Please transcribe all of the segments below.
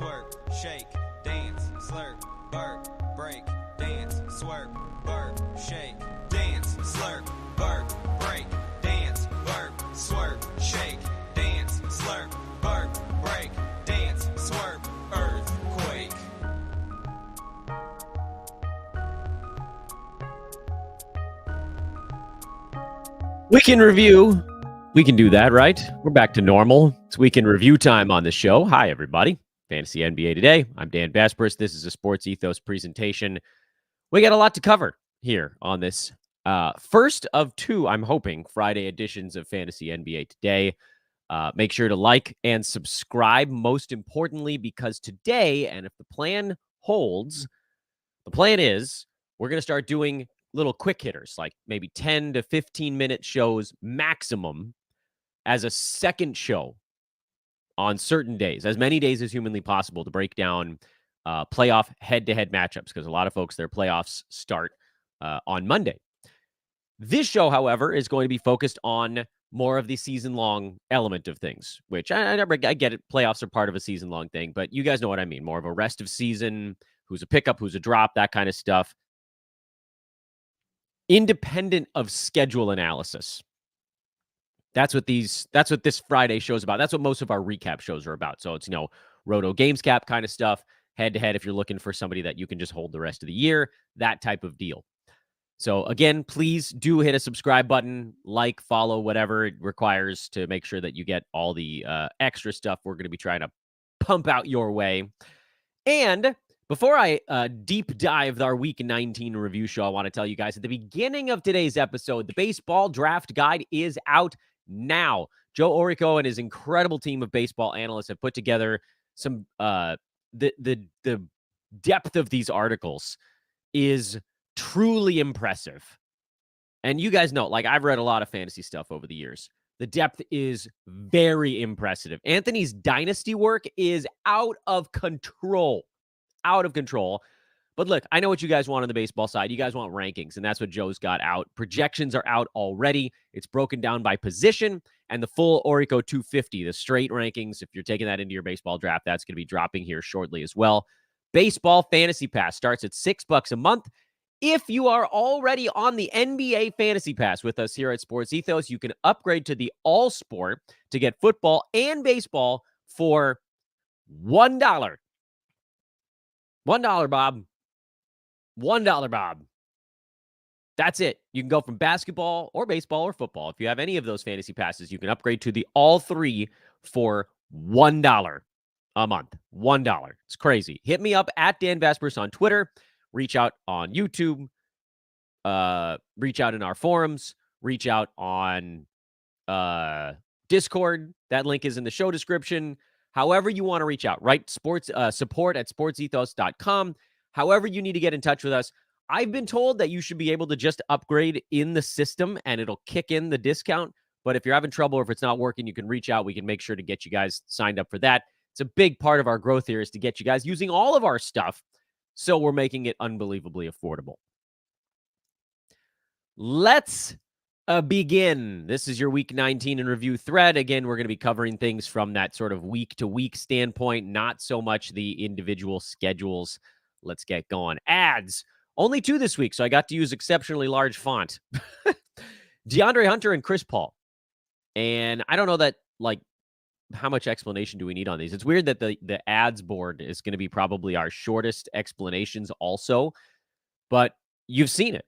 swerve, shake, dance, slurp, burp, break, dance, swerve, burp, shake, dance, slurp, burp, break, dance, burp, swerve, shake, dance, slurp, burp, break, dance, swerve, earthquake. We can review. We can do that, right? We're back to normal. It's weekend review time on the show. Hi, everybody. Fantasy NBA Today. I'm Dan Vespers. This is a Sports Ethos presentation. We got a lot to cover here on this first of two, I'm hoping, Friday editions of Fantasy NBA Today. Make sure to like and subscribe, most importantly, because today, and if the plan holds, the plan is we're going to start doing little quick hitters, like maybe 10 to 15-minute shows maximum as a second show on certain days, as many days as humanly possible, to break down playoff head-to-head matchups, because a lot of folks, their playoffs start on Monday. This show, however, is going to be focused on more of the season-long element of things, which I get it. Playoffs are part of a season-long thing, but you guys know what I mean. More of a rest of season, who's a pickup, who's a drop, that kind of stuff. Independent of schedule analysis. That's what this Friday show is about. That's what most of our recap shows are about. So it's, Roto Games Cap kind of stuff, head-to-head if you're looking for somebody that you can just hold the rest of the year, that type of deal. So again, please do hit a subscribe button, like, follow, whatever it requires to make sure that you get all the extra stuff we're going to be trying to pump out your way. And before I deep dive our Week 19 review show, I want to tell you guys at the beginning of today's episode, the baseball draft guide is out now. Joe Orico and his incredible team of baseball analysts have put together some the depth of these articles is truly impressive. And you guys know, I've read a lot of fantasy stuff over the years. The depth is very impressive. Anthony's dynasty work is out of control. But look, I know what you guys want on the baseball side. You guys want rankings, and that's what Joe's got out. Projections are out already. It's broken down by position, and the full Orico 250, the straight rankings, if you're taking that into your baseball draft, that's going to be dropping here shortly as well. Baseball Fantasy Pass starts at $6 a month. If you are already on the NBA Fantasy Pass with us here at Sports Ethos, you can upgrade to the All Sport to get football and baseball for $1. $1, Bob. $1, Bob. That's it. You can go from basketball or baseball or football. If you have any of those fantasy passes, you can upgrade to the all three for $1 a month. $1. It's crazy. Hit me up at Dan Vespers on Twitter. Reach out on YouTube. Reach out in our forums. Reach out on Discord. That link is in the show description. However you want to reach out, right? Support at sportsethos.com. However you need to get in touch with us. I've been told that you should be able to just upgrade in the system and it'll kick in the discount. But if you're having trouble or if it's not working, you can reach out. We can make sure to get you guys signed up for that. It's a big part of our growth here is to get you guys using all of our stuff. So we're making it unbelievably affordable. Let's begin. This is your Week 19 in review thread. Again, we're going to be covering things from that sort of week-to-week standpoint, not so much the individual schedules. Let's get going. Ads. Only 2 this week, so I got to use exceptionally large font. DeAndre Hunter and Chris Paul. And I don't know that, how much explanation do we need on these? It's weird that the ads board is going to be probably our shortest explanations also, but you've seen it.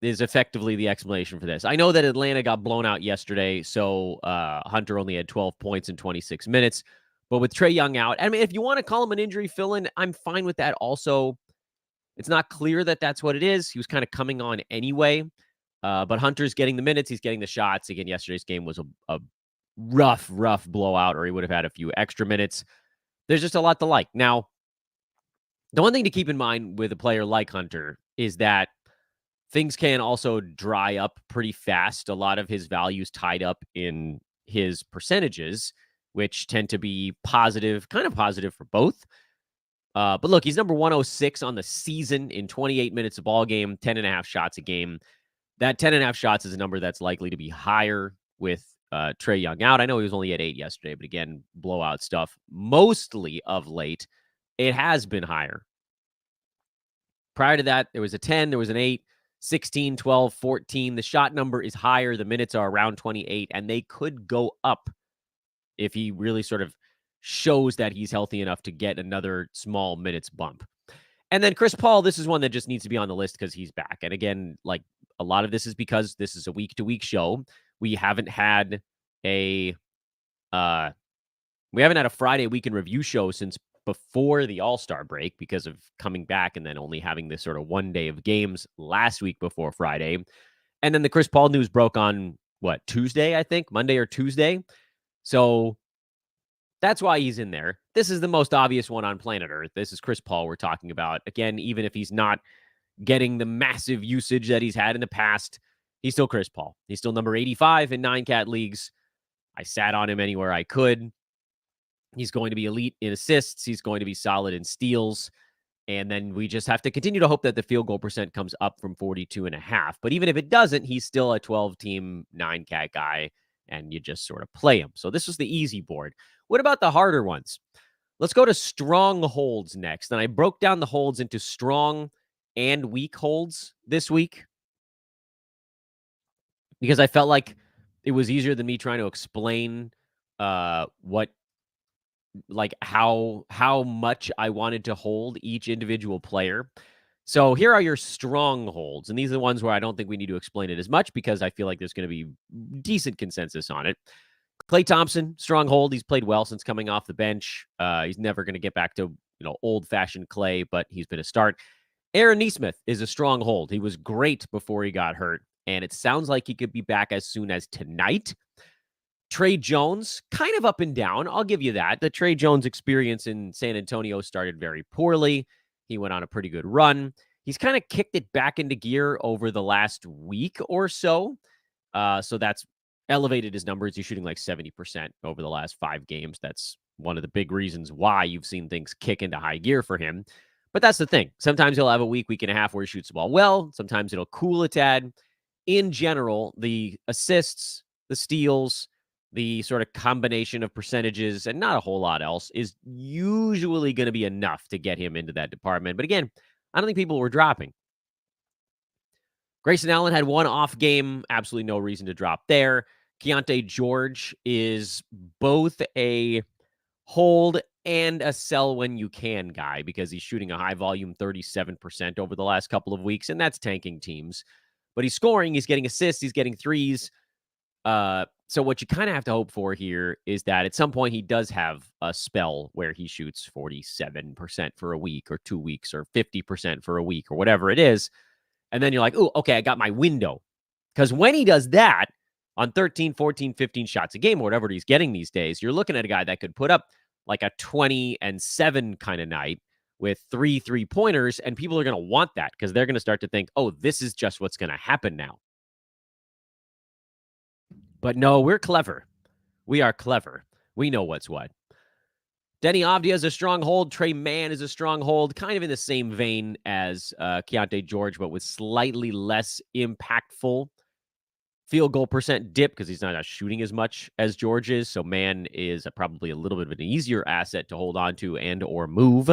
Is effectively the explanation for this. I know that Atlanta got blown out yesterday, so Hunter only had 12 points in 26 minutes. But with Trae Young out, I mean, if you want to call him an injury fill-in, I'm fine with that also. It's not clear that that's what it is. He was kind of coming on anyway. But Hunter's getting the minutes. He's getting the shots. Again, yesterday's game was a rough blowout, or he would have had a few extra minutes. There's just a lot to like. Now, the one thing to keep in mind with a player like Hunter is that things can also dry up pretty fast. A lot of his values tied up in his percentages, which tend to be positive, kind of positive for both. But look, he's number 106 on the season in 28 minutes of ball game, 10.5 shots a game. That 10.5 shots is a number that's likely to be higher with Trae Young out. I know he was only at 8 yesterday, but again, blowout stuff mostly of late. It has been higher. Prior to that, there was a 10, there was an 8, 16, 12, 14. The shot number is higher. The minutes are around 28, and they could go up if he really sort of shows that he's healthy enough to get another small minutes bump. And then Chris Paul, this is one that just needs to be on the list because he's back. And again, like a lot of this is because this is a week-to-week show. We haven't had a Friday week in review show since before the All-Star break because of coming back and then only having this sort of one day of games last week before Friday. And then the Chris Paul news broke on Tuesday, I think, Monday or Tuesday. So that's why he's in there. This is the most obvious one on planet Earth. This is Chris Paul we're talking about. Again, even if he's not getting the massive usage that he's had in the past, he's still Chris Paul. He's still number 85 in 9-cat leagues. I sat on him anywhere I could. He's going to be elite in assists. He's going to be solid in steals. And then we just have to continue to hope that the field goal percent comes up from 42.5. But even if it doesn't, he's still a 12-team 9-cat guy, and you just sort of play him. So this was the easy board. What about the harder ones? Let's go to strong holds next. And I broke down the holds into strong and weak holds this week because I felt like it was easier than me trying to explain how much I wanted to hold each individual player. So here are your strong holds. And these are the ones where I don't think we need to explain it as much because I feel like there's going to be decent consensus on it. Klay Thompson, strong hold. He's played well since coming off the bench. He's never going to get back to old-fashioned Klay, but he's been a start. Aaron Nesmith is a strong hold. He was great before he got hurt, and it sounds like he could be back as soon as tonight. Tre Jones, kind of up and down. I'll give you that. The Tre Jones experience in San Antonio started very poorly. He went on a pretty good run. He's kind of kicked it back into gear over the last week or so. So that's elevated his numbers. He's shooting like 70% over the last 5 games. That's one of the big reasons why you've seen things kick into high gear for him. But that's the thing. Sometimes he'll have a week and a half where he shoots the ball well. Sometimes it'll cool a tad. In general, the assists, the steals, the sort of combination of percentages, and not a whole lot else is usually going to be enough to get him into that department. But again, I don't think people were dropping. Grayson Allen had one off game. Absolutely no reason to drop there. Keyonte George is both a hold and a sell when you can guy because he's shooting a high volume 37% over the last couple of weeks, and that's tanking teams. But he's scoring, he's getting assists, he's getting threes. So what you kind of have to hope for here is that at some point he does have a spell where he shoots 47% for a week or 2 weeks or 50% for a week or whatever it is. And then you're like, oh, okay, I got my window. Because when he does that on 13, 14, 15 shots a game or whatever he's getting these days, you're looking at a guy that could put up like a 20-7 kind of night with 3 3-pointers, and people are going to want that because they're going to start to think, oh, this is just what's going to happen now. But no, we're clever. We are clever. We know what's what. Denny Avdia is a strong hold. Tre Mann is a strong hold, kind of in the same vein as Keyonte George, but with slightly less impactful field goal percent dip because he's not shooting as much as George is. So Mann is probably a little bit of an easier asset to hold on to and or move.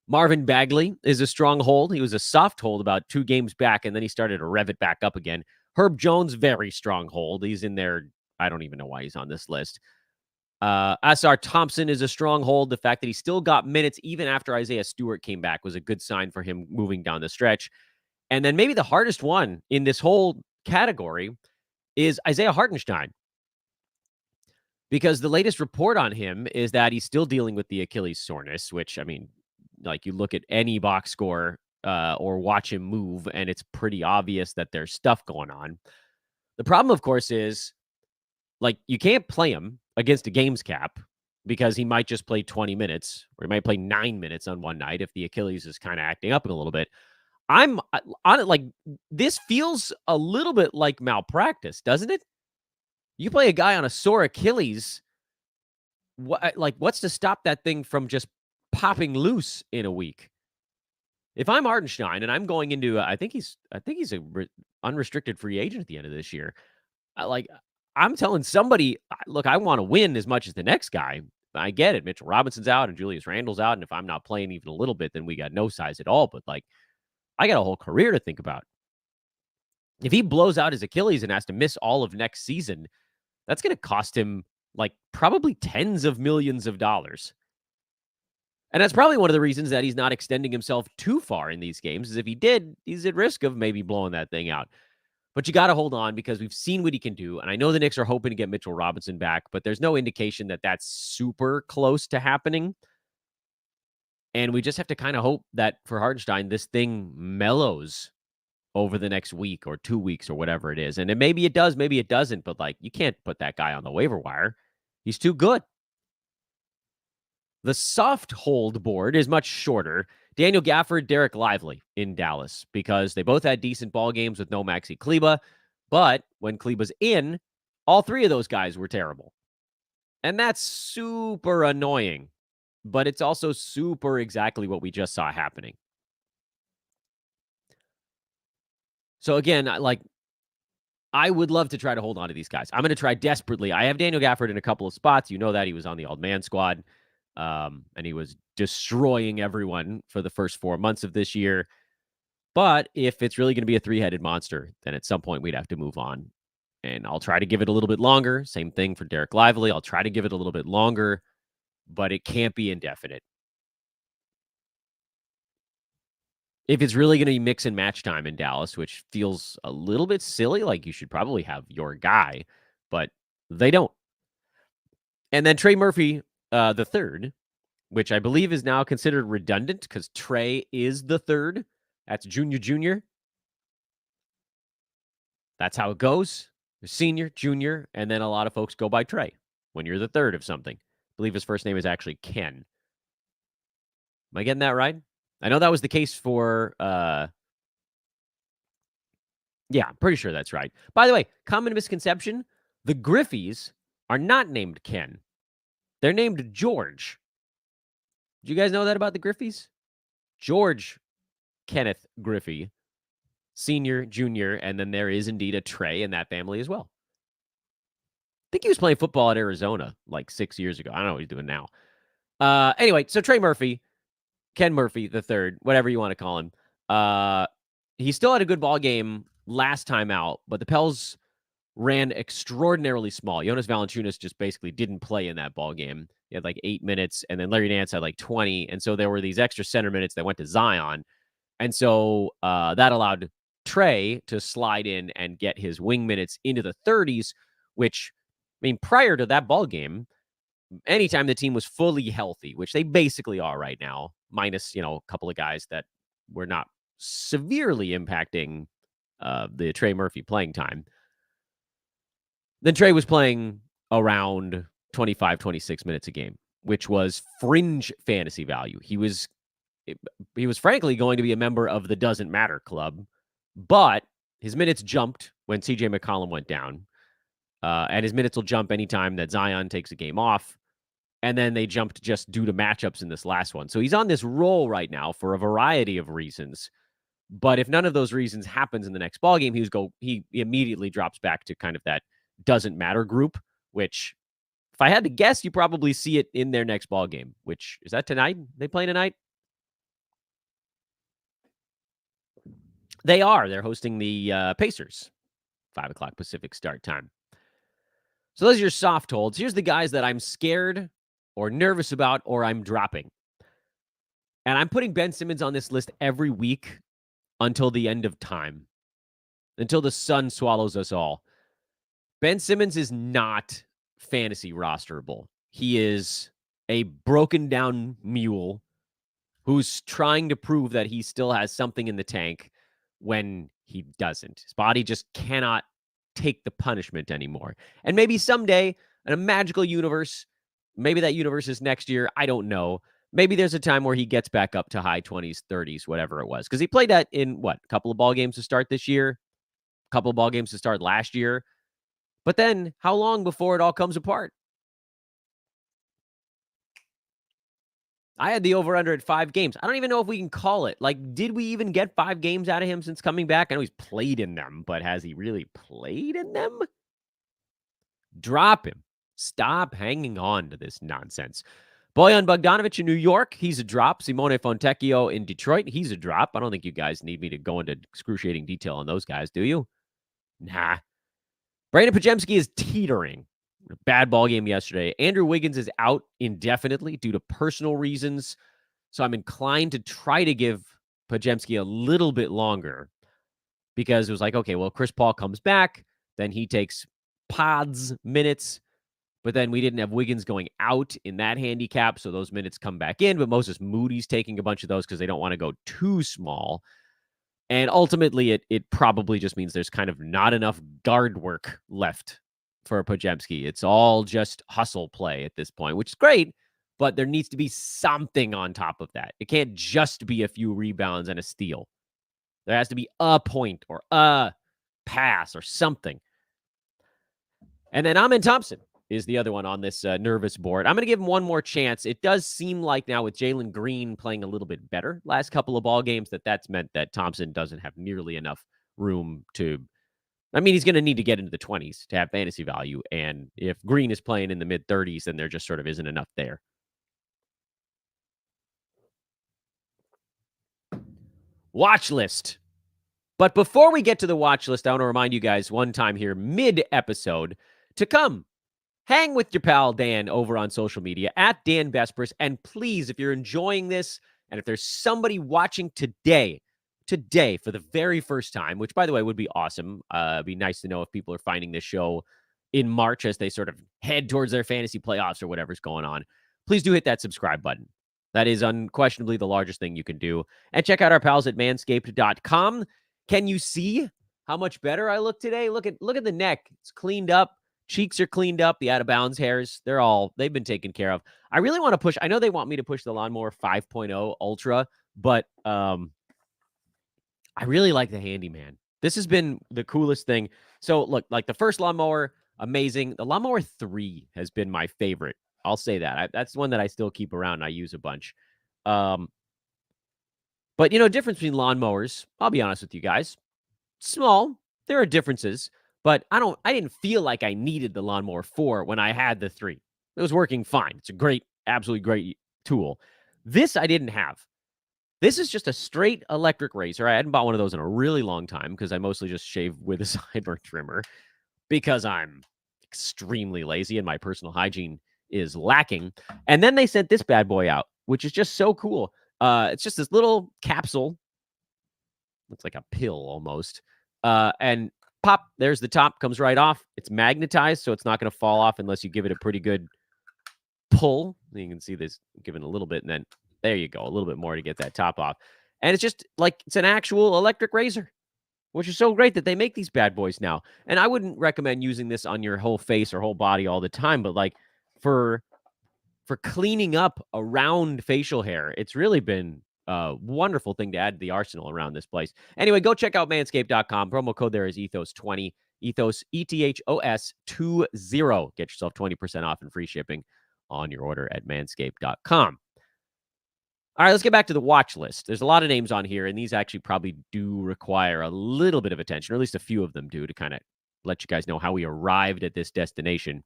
Marvin Bagley is a strong hold. He was a soft hold about 2 games back, and then he started to rev it back up again. Herb Jones, very strong hold. He's in there. I don't even know why he's on this list. Asar Thompson is a strong hold. The fact that he still got minutes even after Isaiah Stewart came back was a good sign for him moving down the stretch. And then maybe the hardest one in this whole category is Isaiah Hartenstein. Because the latest report on him is that he's still dealing with the Achilles soreness, which, I mean, like you look at any box score or watch him move, and it's pretty obvious that there's stuff going on. The problem, of course, is like you can't play him against a games cap because he might just play 20 minutes or he might play 9 minutes on one night if the Achilles is kind of acting up a little bit. I'm on it. Like this feels a little bit like malpractice, doesn't it? You play a guy on a sore Achilles. What's to stop that thing from just popping loose in a week? If I'm Hartenstein and I'm going into, I think he's a unrestricted free agent at the end of this year. I'm telling somebody, look, I want to win as much as the next guy. I get it. Mitchell Robinson's out and Julius Randle's out. And if I'm not playing even a little bit, then we got no size at all. But like, I got a whole career to think about. If he blows out his Achilles and has to miss all of next season, that's going to cost him like probably tens of millions of dollars. And that's probably one of the reasons that he's not extending himself too far in these games, is if he did, he's at risk of maybe blowing that thing out. But you got to hold on because we've seen what he can do. And I know the Knicks are hoping to get Mitchell Robinson back, but there's no indication that that's super close to happening. And we just have to kind of hope that for Hartenstein, this thing mellows over the next week or 2 weeks or whatever it is. And then maybe it does, maybe it doesn't. But like, you can't put that guy on the waiver wire. He's too good. The soft hold board is much shorter. Daniel Gafford, Derek Lively in Dallas, because they both had decent ball games with no Maxi Kleber. But when Kleber's in, all three of those guys were terrible. And that's super annoying. But it's also super exactly what we just saw happening. So again, I would love to try to hold on to these guys. I'm going to try desperately. I have Daniel Gafford in a couple of spots. You know that he was on the old man squad. And he was destroying everyone for the first 4 months of this year. But if it's really going to be a three-headed monster, then at some point we'd have to move on. And I'll try to give it a little bit longer. Same thing for Derek Lively. I'll try to give it a little bit longer, but it can't be indefinite. If it's really going to be mix and match time in Dallas, which feels a little bit silly, like you should probably have your guy, but they don't. And then Trey Murphy, the third, which I believe is now considered redundant because Trey is the third. That's junior. That's how it goes. There's senior, junior, and then a lot of folks go by Trey when you're the third of something. I believe his first name is actually Ken. Am I getting that right? I know that was the case for, yeah, I'm pretty sure that's right. By the way, common misconception, the Griffies are not named Ken. They're named George. Do you guys know that about the Griffies? George Kenneth Griffey, senior, junior, and then there is indeed a Trey in that family as well. I think he was playing football at Arizona like 6 years ago. I don't know what he's doing now. Anyway, so Trey Murphy, Ken Murphy, the third, whatever you want to call him. He still had a good ball game last time out, but the Pels ran extraordinarily small. Jonas Valanciunas just basically didn't play in that ball game. He had like 8 minutes, and then Larry Nance had like 20. And so there were these extra center minutes that went to Zion. And so that allowed Trey to slide in and get his wing minutes into the 30s, which, I mean, prior to that ball game, anytime the team was fully healthy, which they basically are right now, minus, a couple of guys that were not severely impacting the Trey Murphy playing time, then Trey was playing around 25, 26 minutes a game, which was fringe fantasy value. He was frankly going to be a member of the Doesn't Matter Club, but his minutes jumped when CJ McCollum went down. And his minutes will jump anytime that Zion takes a game off. And then they jumped just due to matchups in this last one. So he's on this roll right now for a variety of reasons. But if none of those reasons happens in the next ballgame, he immediately drops back to kind of that Doesn't Matter group, which, if I had to guess, you probably see it in their next ballgame, which is that tonight? They play tonight? They are. They're hosting the Pacers, 5 o'clock Pacific start time. So those are your soft holds. Here's the guys that I'm scared or nervous about or I'm dropping. And I'm putting Ben Simmons on this list every week until the end of time, until the sun swallows us all. Ben Simmons is not fantasy rosterable. He is a broken down mule who's trying to prove that he still has something in the tank when he doesn't. His body just cannot take the punishment anymore. And maybe someday in a magical universe, maybe that universe is next year, I don't know. Maybe there's a time where he gets back up to high 20s, 30s, whatever it was. Because he played that in, a couple of ball games to start this year, a couple of ball games to start last year. But then how long before it all comes apart? I had the over-under at 5 games. I don't even know if we can call it. Like, did we even get 5 games out of him since coming back? I know he's played in them, but has he really played in them? Drop him. Stop hanging on to this nonsense. Bojan Bogdanovic in New York, he's a drop. Simone Fontecchio in Detroit, he's a drop. I don't think you guys need me to go into excruciating detail on those guys, do you? Nah. Brandon Podziemski is teetering. A bad ball game yesterday. Andrew Wiggins is out indefinitely due to personal reasons. So I'm inclined to try to give Podziemski a little bit longer because it was like, okay, well, Chris Paul comes back. Then he takes Pods minutes. But then we didn't have Wiggins going out in that handicap. So those minutes come back in. But Moses Moody's taking a bunch of those because they don't want to go too small. And ultimately, it probably just means there's kind of not enough guard work left for Podziemski. It's all just hustle play at this point, which is great, but there needs to be something on top of that. It can't just be a few rebounds and a steal. There has to be a point or a pass or something. And then Amen Thompson is the other one on this nervous board. I'm going to give him one more chance. It does seem like now with Jalen Green playing a little bit better last couple of ball games that's meant that Thompson doesn't have nearly enough room to. I mean, he's going to need to get into the 20s to have fantasy value. And if Green is playing in the mid 30s, then there just sort of isn't enough there. Watch list. But before we get to the watch list, I want to remind you guys one time here, mid-episode, to come hang with your pal Dan over on social media at Dan Vespers. And please, if you're enjoying this, and if there's somebody watching today for the very first time, which by the way would be awesome. It'd be nice to know if people are finding this show in March as they sort of head towards their fantasy playoffs or whatever's going on. Please do hit that subscribe button. That is unquestionably the largest thing you can do. And check out our pals at manscaped.com. Can you see how much better I look today? Look at the neck. It's cleaned up. Cheeks are cleaned up. The out of bounds hairs, they've been taken care of. I really want to push. I know they want me to push the Lawnmower 5.0 Ultra, but I really like the Handyman. This has been the coolest thing. So look, like the first Lawnmower, amazing. The Lawnmower 3 has been my favorite. I'll say that. That's one that I still keep around and I use a bunch. But difference between lawnmowers, I'll be honest with you guys, small. There are differences. But I didn't feel like I needed the Lawnmower 4 when I had the 3. It was working fine. It's a great, absolutely great tool. This I didn't have. This is just a straight electric razor. I hadn't bought one of those in a really long time because I mostly just shave with a sideburn trimmer because I'm extremely lazy and my personal hygiene is lacking. And then they sent this bad boy out, which is just so cool. It's just this little capsule. Looks like a pill almost. And pop, there's the top, comes right off. It's magnetized, so it's not going to fall off unless you give it a pretty good pull. You can see this given a little bit, and then there you go, a little bit more to get that top off. And it's just like it's an actual electric razor, which is so great that they make these bad boys now. And I wouldn't recommend using this on your whole face or whole body all the time, but like for cleaning up around facial hair, it's really been a wonderful thing to add to the arsenal around this place. Anyway, go check out manscaped.com. Promo code there is Ethos20. Ethos, ETHOS 20. Get yourself 20% off and free shipping on your order at manscaped.com. All right, let's get back to the watch list. There's a lot of names on here, and these actually probably do require a little bit of attention, or at least a few of them do, to kind of let you guys know how we arrived at this destination.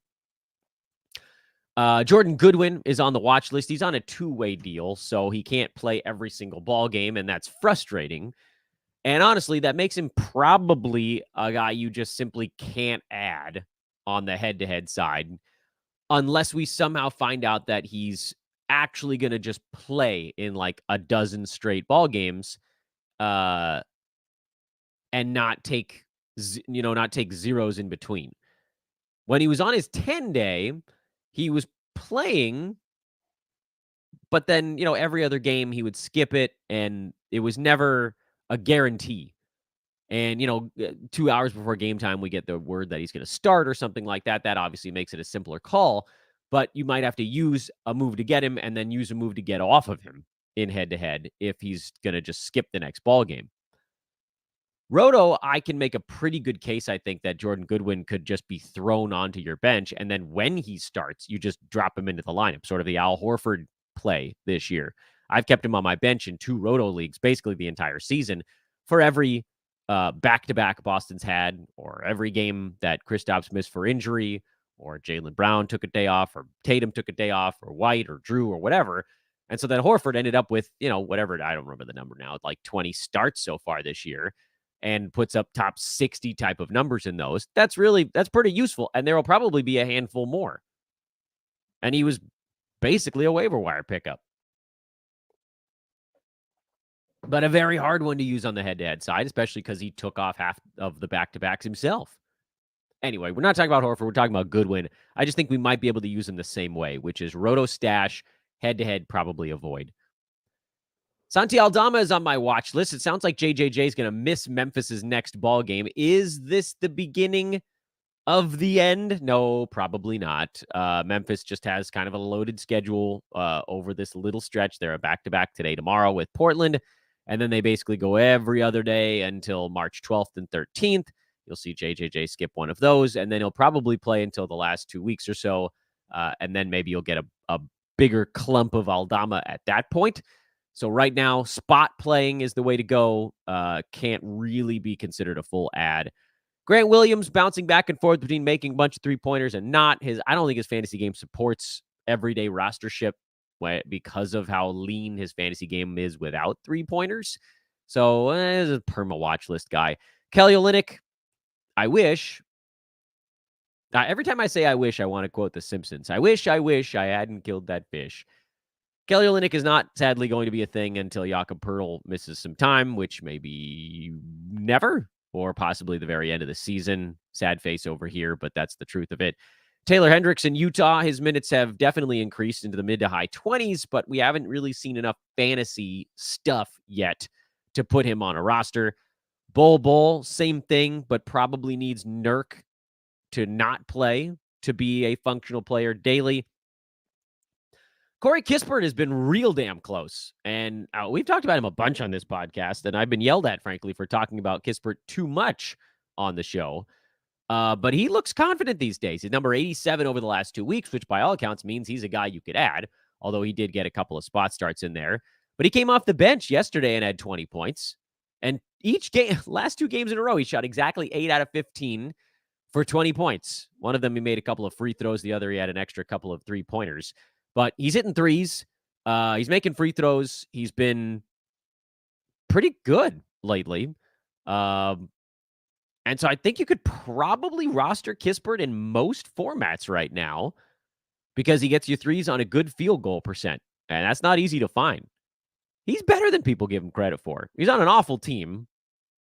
Jordan Goodwin is on the watch list. He's on a 2-way deal, so he can't play every single ball game, and that's frustrating. And honestly, that makes him probably a guy you just simply can't add on the head-to-head side unless we somehow find out that he's actually going to just play in like a dozen straight ball games and not take zeros in between. When he was on his 10-day, he was playing, but then, every other game he would skip it, and it was never a guarantee. And, 2 hours before game time, we get the word that he's going to start or something like that. That obviously makes it a simpler call, but you might have to use a move to get him and then use a move to get off of him in head-to-head if he's going to just skip the next ball game. Roto, I can make a pretty good case, I think, that Jordan Goodwin could just be thrown onto your bench, and then when he starts, you just drop him into the lineup, sort of the Al Horford play this year. I've kept him on my bench in 2 Roto leagues basically the entire season for every back-to-back Boston's had, or every game that Kristaps missed for injury, or Jaylen Brown took a day off, or Tatum took a day off, or White or Drew or whatever. And so then Horford ended up with, whatever, I don't remember the number now, like 20 starts so far this year and puts up top 60 type of numbers in those. That's pretty useful. And there will probably be a handful more. And he was basically a waiver wire pickup. But a very hard one to use on the head-to-head side, especially because he took off half of the back-to-backs himself. Anyway, we're not talking about Horford. We're talking about Goodwin. I just think we might be able to use him the same way, which is roto stash, head-to-head, probably avoid. Santi Aldama is on my watch list. It sounds like JJJ is going to miss Memphis's next ball game. Is this the beginning of the end? No, probably not. Memphis just has kind of a loaded schedule over this little stretch. They're a back-to-back today, tomorrow with Portland. And then they basically go every other day until March 12th and 13th. You'll see JJJ skip one of those, and then he'll probably play until the last 2 weeks or so. And then maybe you'll get a bigger clump of Aldama at that point. So right now, spot playing is the way to go. Can't really be considered a full ad. Grant Williams bouncing back and forth between making a bunch of three-pointers and not. I don't think his fantasy game supports everyday rostership because of how lean his fantasy game is without three-pointers. So he's a perma watch list guy. Kelly Olynyk, I wish. Every time I say I wish, I want to quote The Simpsons. I wish I hadn't killed that fish. Kelly Olynyk is not, sadly, going to be a thing until Jakob Poeltl misses some time, which may be never, or possibly the very end of the season. Sad face over here, but that's the truth of it. Taylor Hendricks in Utah, his minutes have definitely increased into the mid to high 20s, but we haven't really seen enough fantasy stuff yet to put him on a roster. Bol, same thing, but probably needs Nurk to not play to be a functional player daily. Corey Kispert has been real damn close, and we've talked about him a bunch on this podcast, and I've been yelled at, frankly, for talking about Kispert too much on the show. But he looks confident these days. He's number 87 over the last 2 weeks, which by all accounts means he's a guy you could add, although he did get a couple of spot starts in there. But he came off the bench yesterday and had 20 points. And each game, last 2 games in a row, he shot exactly 8 out of 15 for 20 points. One of them, he made a couple of free throws. The other, he had an extra couple of three-pointers. But he's hitting threes. He's making free throws. He's been pretty good lately. And so I think you could probably roster Kispert in most formats right now because he gets you threes on a good field goal percent. And that's not easy to find. He's better than people give him credit for. He's on an awful team.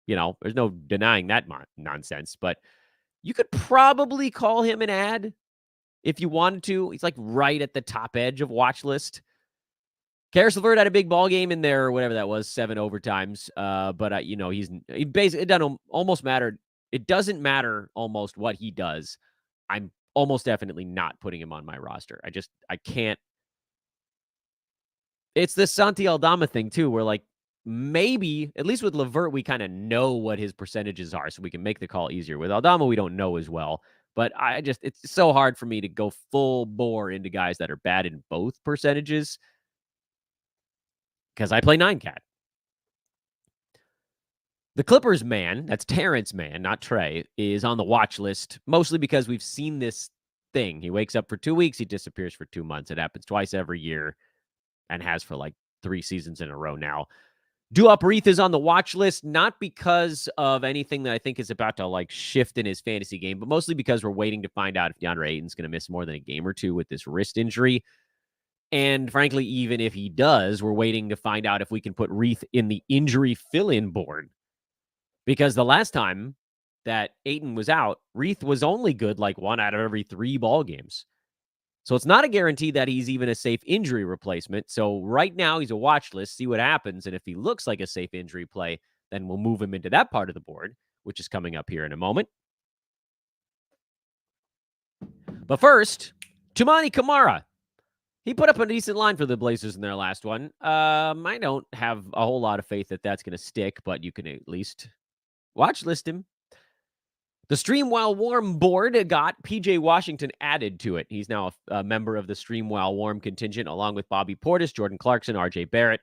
There's no denying that nonsense. But you could probably call him an ad if you wanted to. He's like right at the top edge of watch list. Karis LeVert had a big ball game in there, whatever that was, 7 overtimes. But he basically, it doesn't almost matter. It doesn't matter almost what he does. I'm almost definitely not putting him on my roster. I can't. It's this Santi Aldama thing too, where like maybe, at least with LeVert, we kind of know what his percentages are, so we can make the call easier. With Aldama, we don't know as well. But it's so hard for me to go full bore into guys that are bad in both percentages because I play 9-cat. The Clippers man, that's Terrence man, not Trey, is on the watch list, mostly because we've seen this thing. He wakes up for 2 weeks, he disappears for 2 months. It happens twice every year and has for like 3 seasons in a row now. Duop Reith is on the watch list, not because of anything that I think is about to like shift in his fantasy game, but mostly because we're waiting to find out if DeAndre Ayton's going to miss more than a game or 2 with this wrist injury. And frankly, even if he does, we're waiting to find out if we can put Reith in the injury fill-in board. Because the last time that Ayton was out, Reith was only good like 1 out of every 3 ball games. So it's not a guarantee that he's even a safe injury replacement. So right now he's a watch list, see what happens. And if he looks like a safe injury play, then we'll move him into that part of the board, which is coming up here in a moment. But first, Toumani Camara. He put up a decent line for the Blazers in their last one. I don't have a whole lot of faith that that's going to stick, but you can at least watch list him. The Stream While Warm board got PJ Washington added to it. He's now a member of the Stream While Warm contingent, along with Bobby Portis, Jordan Clarkson, RJ Barrett,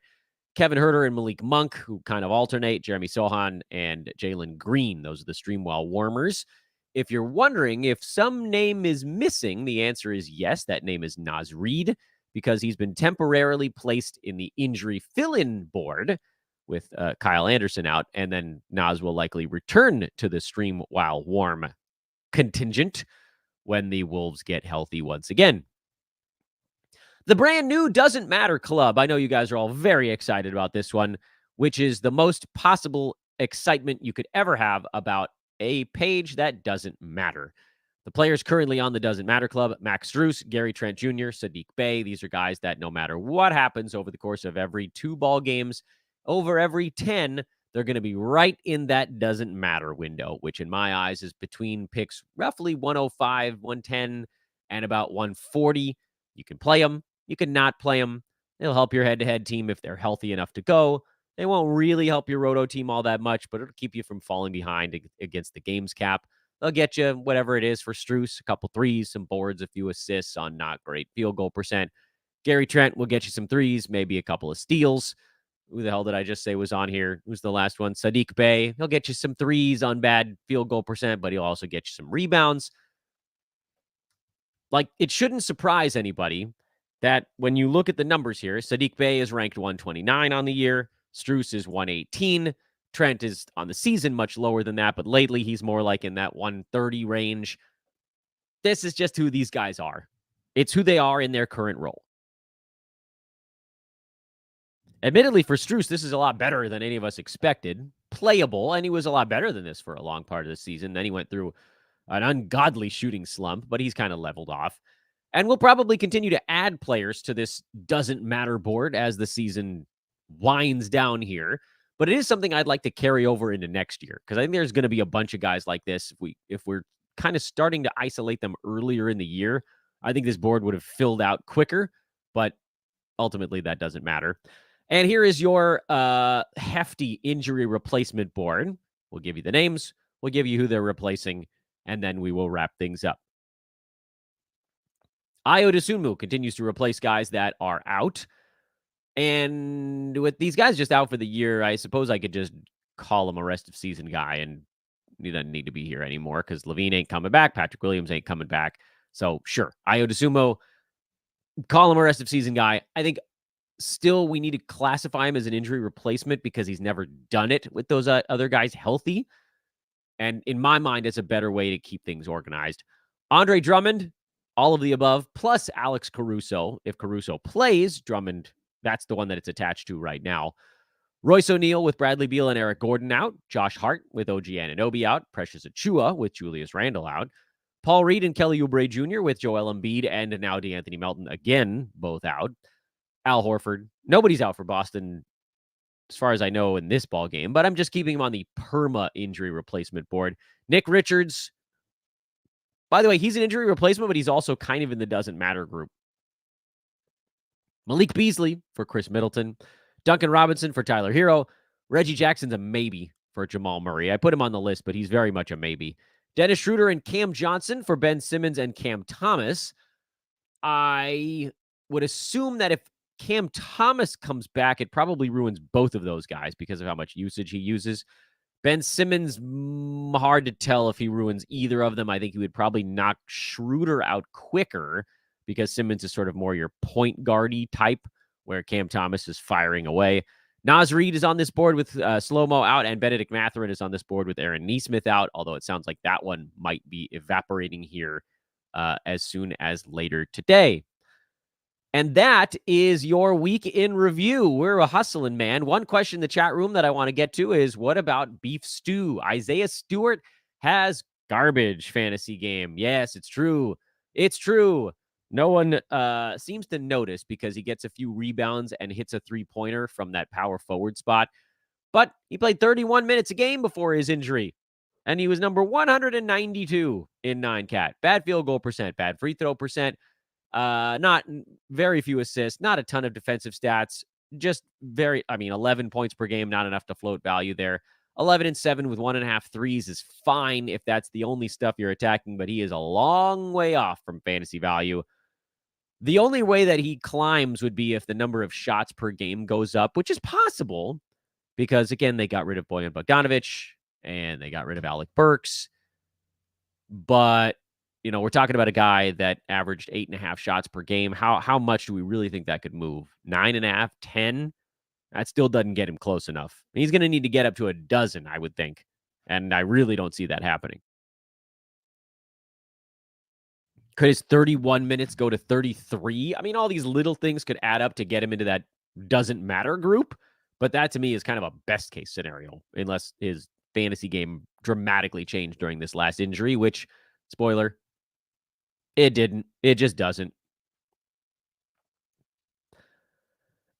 Kevin Huerter, and Malik Monk, who kind of alternate, Jeremy Sohan, and Jalen Green. Those are the Stream While Warmers. if you're wondering if some name is missing, the answer is yes. That name is Naz Reid, because he's been temporarily placed in the injury fill-in board with Kyle Anderson out, and then Naz will likely return to the stream while warm contingent when the Wolves get healthy once again. The brand new Doesn't Matter Club. I know you guys are all very excited about this one, which is the most possible excitement you could ever have about a page that doesn't matter. The players currently on the Doesn't Matter Club: Max Strus, Gary Trent Jr., Saddiq Bey. These are guys that no matter what happens over the course of every 2 ball games, over every 10, they're going to be right in that doesn't matter window, which in my eyes is between picks roughly 105, 110, and about 140. You can play them. You can not play them. They'll help your head-to-head team if they're healthy enough to go. They won't really help your roto team all that much, but it'll keep you from falling behind against the games cap. They'll get you whatever it is for Strus, a couple threes, some boards, a few assists on not great field goal percent. Gary Trent will get you some threes, maybe a couple of steals. Who the hell did I just say was on here? Who's the last one? Saddiq Bey. He'll get you some threes on bad field goal percent, but he'll also get you some rebounds. Like, it shouldn't surprise anybody that when you look at the numbers here, Saddiq Bey is ranked 129 on the year. Strus is 118. Trent is on the season much lower than that, but lately he's more like in that 130 range. This is just who these guys are. It's who they are in their current role. Admittedly, for Strus, this is a lot better than any of us expected. Playable, and he was a lot better than this for a long part of the season. Then he went through an ungodly shooting slump, but he's kind of leveled off. And we'll probably continue to add players to this doesn't matter board as the season winds down here. But it is something I'd like to carry over into next year, because I think there's going to be a bunch of guys like this. If we're kind of starting to isolate them earlier in the year, I think this board would have filled out quicker, but ultimately that doesn't matter. And here is your hefty injury replacement board. We'll give you the names. We'll give you who they're replacing, and then we will wrap things up. Ayo Dosunmu continues to replace guys that are out. And with these guys just out for the year, I suppose I could just call him a rest of season guy, and he doesn't need to be here anymore because LaVine ain't coming back. Patrick Williams ain't coming back. So sure, Ayo Dosunmu, call him a rest of season guy. I think still we need to classify him as an injury replacement because he's never done it with those other guys healthy. And in my mind, it's a better way to keep things organized. Andre Drummond, all of the above, plus Alex Caruso. If Caruso plays, Drummond, that's the one that it's attached to right now. Royce O'Neal with Bradley Beal and Eric Gordon out. Josh Hart with OG Anunoby out. Precious Achiuwa with Julius Randle out. Paul Reed and Kelly Oubre Jr. with Joel Embiid and now DeAnthony Melton again, both out. Al Horford, nobody's out for Boston as far as I know in this ball game, but I'm just keeping him on the perma injury replacement board. Nick Richards, by the way, he's an injury replacement, but he's also kind of in the doesn't matter group. Malik Beasley for Chris Middleton. Duncan Robinson for Tyler Hero. Reggie Jackson's a maybe for Jamal Murray. I put him on the list, but he's very much a maybe. Dennis Schroeder and Cam Johnson for Ben Simmons and Cam Thomas. I would assume that if Cam Thomas comes back, it probably ruins both of those guys because of how much usage he uses. Ben Simmons, hard to tell if he ruins either of them. I think he would probably knock Schroeder out quicker because Simmons is sort of more your point guardy type, where Cam Thomas is firing away. Naz Reid is on this board with Slow-Mo out, and Benedict Mathurin is on this board with Aaron Nesmith out, although it sounds like that one might be evaporating here as soon as later today. And that is your week in review. We're a hustling, man. One question in the chat room that I want to get to is, what about beef stew? Isaiah Stewart has garbage fantasy game. Yes, it's true. It's true. No one seems to notice because he gets a few rebounds and hits a three-pointer from that power forward spot. But he played 31 minutes a game before his injury, and he was number 192 in 9-cat. Bad field goal percent, bad free throw percent. Not very few assists, not a ton of defensive stats, just 11 points per game, not enough to float value there. 11 and 7 with 1.5 threes is fine if that's the only stuff you're attacking, but he is a long way off from fantasy value. The only way that he climbs would be if the number of shots per game goes up, which is possible because, again, they got rid of Bojan Bogdanovic and they got rid of Alec Burks. But, we're talking about a guy that averaged 8.5 shots per game. How much do we really think that could move? 9.5, 10? That still doesn't get him close enough. He's going to need to get up to a dozen, I would think. And I really don't see that happening. Could his 31 minutes go to 33? I mean, all these little things could add up to get him into that doesn't matter group. But that to me is kind of a best case scenario, unless his fantasy game dramatically changed during this last injury, which, spoiler, it didn't. It just doesn't.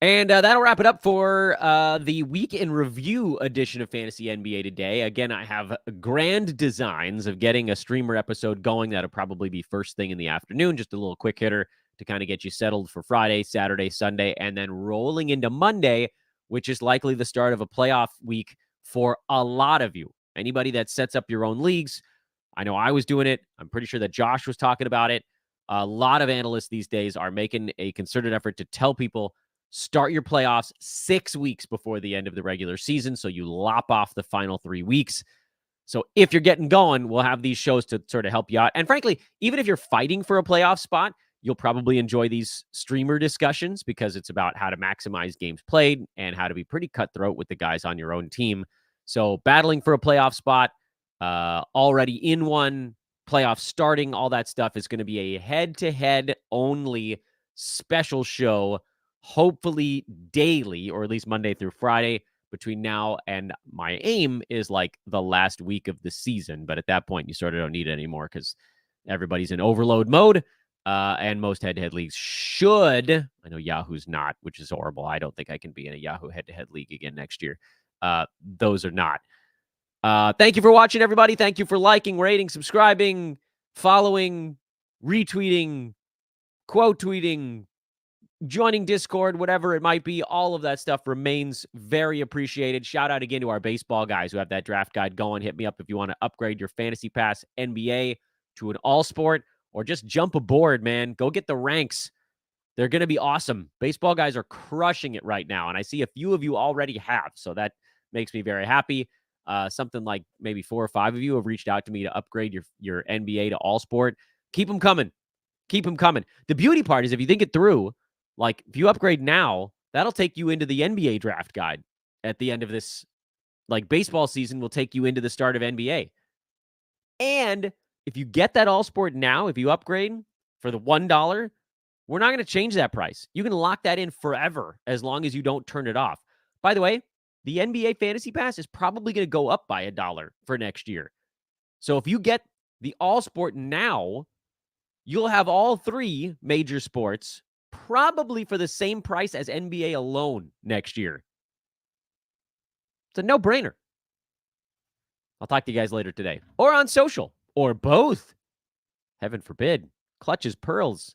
And that'll wrap it up for the week in review edition of Fantasy NBA today. Again, I have grand designs of getting a streamer episode going. That'll probably be first thing in the afternoon, just a little quick hitter to kind of get you settled for Friday, Saturday, Sunday, and then rolling into Monday, which is likely the start of a playoff week for a lot of you. Anybody that sets up your own leagues, I know I was doing it. I'm pretty sure that Josh was talking about it. A lot of analysts these days are making a concerted effort to tell people, start your playoffs 6 weeks before the end of the regular season, so you lop off the final 3 weeks. So if you're getting going, we'll have these shows to sort of help you out. And frankly, even if you're fighting for a playoff spot, you'll probably enjoy these streamer discussions because it's about how to maximize games played and how to be pretty cutthroat with the guys on your own team. So battling for a playoff spot, already in one, playoff starting, all that stuff is going to be a head-to-head only special show, hopefully daily, or at least Monday through Friday between now and my aim is like the last week of the season. But at that point, you sort of don't need it anymore because everybody's in overload mode. And most head-to-head leagues should. I know Yahoo's not, which is horrible. I don't think I can be in a Yahoo head-to-head league again next year. Those are not. Thank you for watching, everybody. Thank you for liking, rating, subscribing, following, retweeting, quote tweeting, joining Discord, whatever it might be. All of that stuff remains very appreciated. Shout out again to our baseball guys who have that draft guide going. Hit me up if you want to upgrade your Fantasy Pass NBA to an all sport or just jump aboard, man. Go get the ranks. They're going to be awesome. Baseball guys are crushing it right now, and I see a few of you already have, so that makes me very happy. Something like maybe 4 or 5 of you have reached out to me to upgrade your NBA to all sport. Keep them coming. Keep them coming. The beauty part is if you think it through, like if you upgrade now, that'll take you into the NBA draft guide at the end of this. Like baseball season will take you into the start of NBA. And if you get that all sport now, if you upgrade for the $1, we're not going to change that price. You can lock that in forever as long as you don't turn it off. By the way, the NBA Fantasy Pass is probably going to go up by $1 for next year. So if you get the all sport now, you'll have all 3 major sports probably for the same price as NBA alone next year. It's a no-brainer. I'll talk to you guys later today or on social or both. Heaven forbid. Clutches pearls.